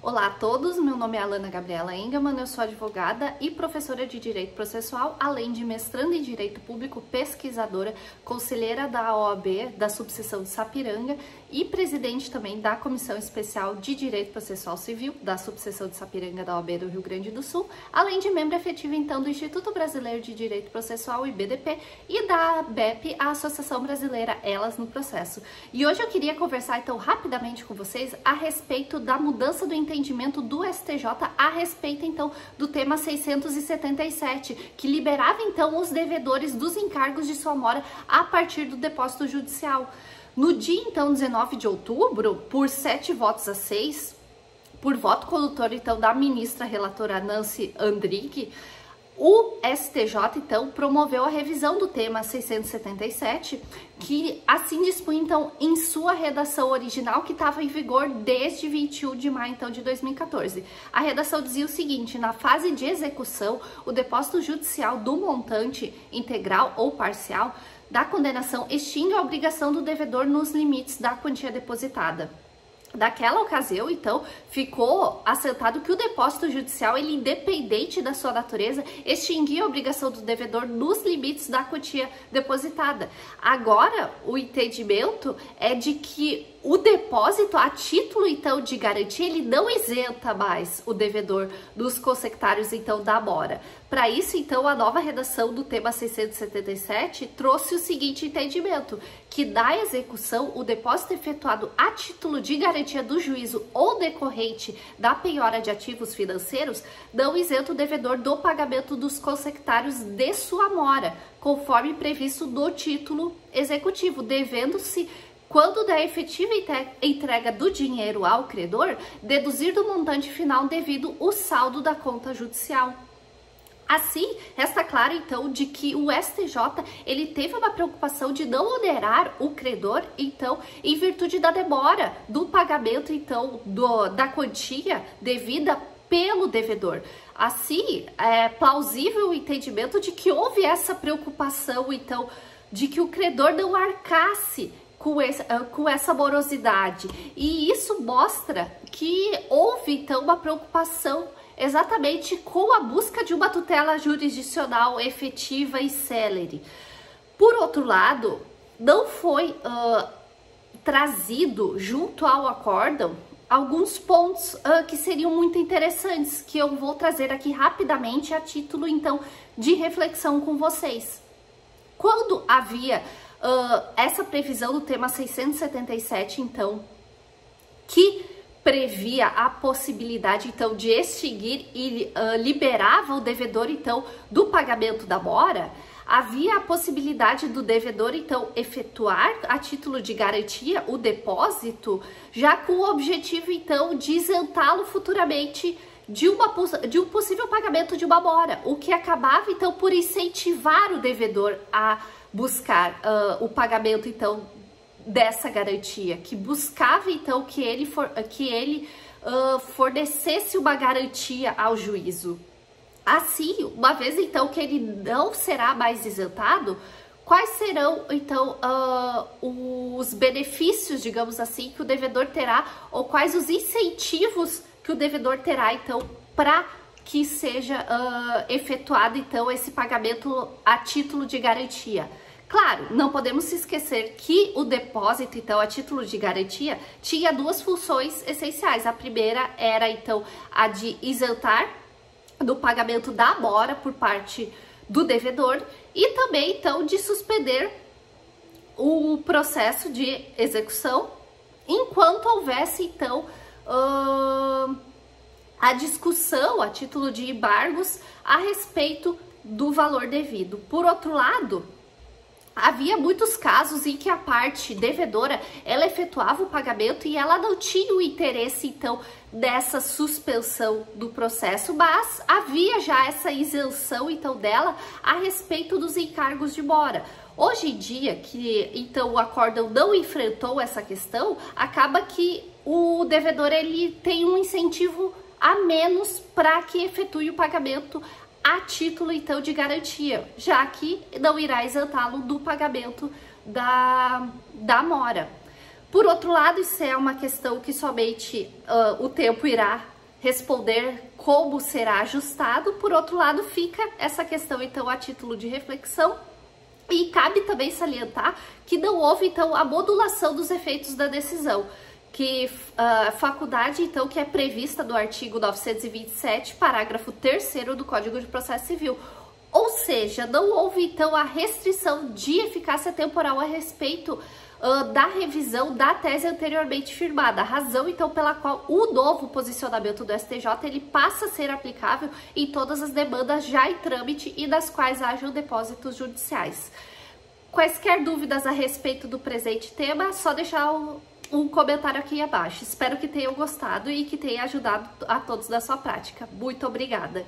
Olá a todos, meu nome é Alana Gabriela Engelmann, eu sou advogada e professora de Direito Processual, além de mestranda em Direito Público, pesquisadora, conselheira da OAB, da subseção de Sapiranga e presidente também da Comissão Especial de Direito Processual Civil, da subseção de Sapiranga da OAB do Rio Grande do Sul, além de membro efetivo então do Instituto Brasileiro de Direito Processual, IBDP, e da ABEP, a Associação Brasileira Elas no Processo. E hoje eu queria conversar então rapidamente com vocês a respeito da mudança do entendimento do STJ a respeito então do tema 677, que liberava então os devedores dos encargos de sua mora a partir do depósito judicial. No dia então 19 de outubro, por 7 votos a 6, por voto condutor então da ministra relatora Nancy Andrighi, o STJ, então, promoveu a revisão do tema 677, que assim dispunha, então, em sua redação original, que estava em vigor desde 21 de maio, então, de 2014. A redação dizia o seguinte: na fase de execução, o depósito judicial do montante integral ou parcial da condenação extingue a obrigação do devedor nos limites da quantia depositada. Daquela ocasião, então, ficou assentado que o depósito judicial, ele independente da sua natureza, extinguia a obrigação do devedor nos limites da quantia depositada. Agora, o entendimento é de que o depósito a título, então, de garantia, ele não isenta mais o devedor dos consectários, então, da mora. Para isso, então, a nova redação do tema 677 trouxe o seguinte entendimento: que da execução, o depósito efetuado a título de garantia do juízo ou decorrente da penhora de ativos financeiros não isenta o devedor do pagamento dos consectários de sua mora, conforme previsto no título executivo, devendo-se, quando da efetiva entrega do dinheiro ao credor, deduzir do montante final devido o saldo da conta judicial. Assim, resta claro, então, de que o STJ, ele teve uma preocupação de não onerar o credor, então, em virtude da demora do pagamento, então, da quantia devida pelo devedor. Assim, é plausível o entendimento de que houve essa preocupação, então, de que o credor não arcasse com essa morosidade. E isso mostra que houve, então, uma preocupação exatamente com a busca de uma tutela jurisdicional efetiva e célere. Por outro lado, não foi trazido junto ao acórdão alguns pontos que seriam muito interessantes, que eu vou trazer aqui rapidamente a título, então, de reflexão com vocês. Quando havia essa previsão do tema 677, então, que previa a possibilidade, então, de extinguir e liberava o devedor, então, do pagamento da mora, havia a possibilidade do devedor, então, efetuar a título de garantia o depósito, já com o objetivo, então, de isentá-lo futuramente de um possível pagamento de uma mora, o que acabava, então, por incentivar o devedor a buscar o pagamento, então, dessa garantia, que buscava, então, que ele fornecesse uma garantia ao juízo. Assim, uma vez, então, que ele não será mais isentado, quais serão, então, os benefícios, digamos assim, que o devedor terá, ou quais os incentivos que o devedor terá, então, para que seja efetuado, então, esse pagamento a título de garantia. Claro, não podemos se esquecer que o depósito, então, a título de garantia, tinha duas funções essenciais. A primeira era, então, a de isentar do pagamento da mora por parte do devedor e também, então, de suspender o processo de execução enquanto houvesse, então, a discussão a título de embargos a respeito do valor devido. Por outro lado, havia muitos casos em que a parte devedora, ela efetuava o pagamento e ela não tinha o interesse, então, dessa suspensão do processo, mas havia já essa isenção, então, dela a respeito dos encargos de mora. Hoje em dia, que, então, o acórdão não enfrentou essa questão, acaba que o devedor, ele tem um incentivo a menos para que efetue o pagamento a título, então, de garantia, já que não irá isentá-lo do pagamento da mora. Por outro lado, isso é uma questão que somente o tempo irá responder como será ajustado. Por outro lado, fica essa questão, então, a título de reflexão. E cabe também salientar que não houve, então, a modulação dos efeitos da decisão, que a faculdade, então, que é prevista no artigo 927, parágrafo 3º do Código de Processo Civil. Ou seja, não houve, então, a restrição de eficácia temporal a respeito da revisão da tese anteriormente firmada, a razão, então, pela qual o novo posicionamento do STJ ele passa a ser aplicável em todas as demandas já em trâmite e das quais hajam depósitos judiciais. Quaisquer dúvidas a respeito do presente tema, é só deixar um comentário aqui abaixo. Espero que tenham gostado e que tenha ajudado a todos na sua prática. Muito obrigada!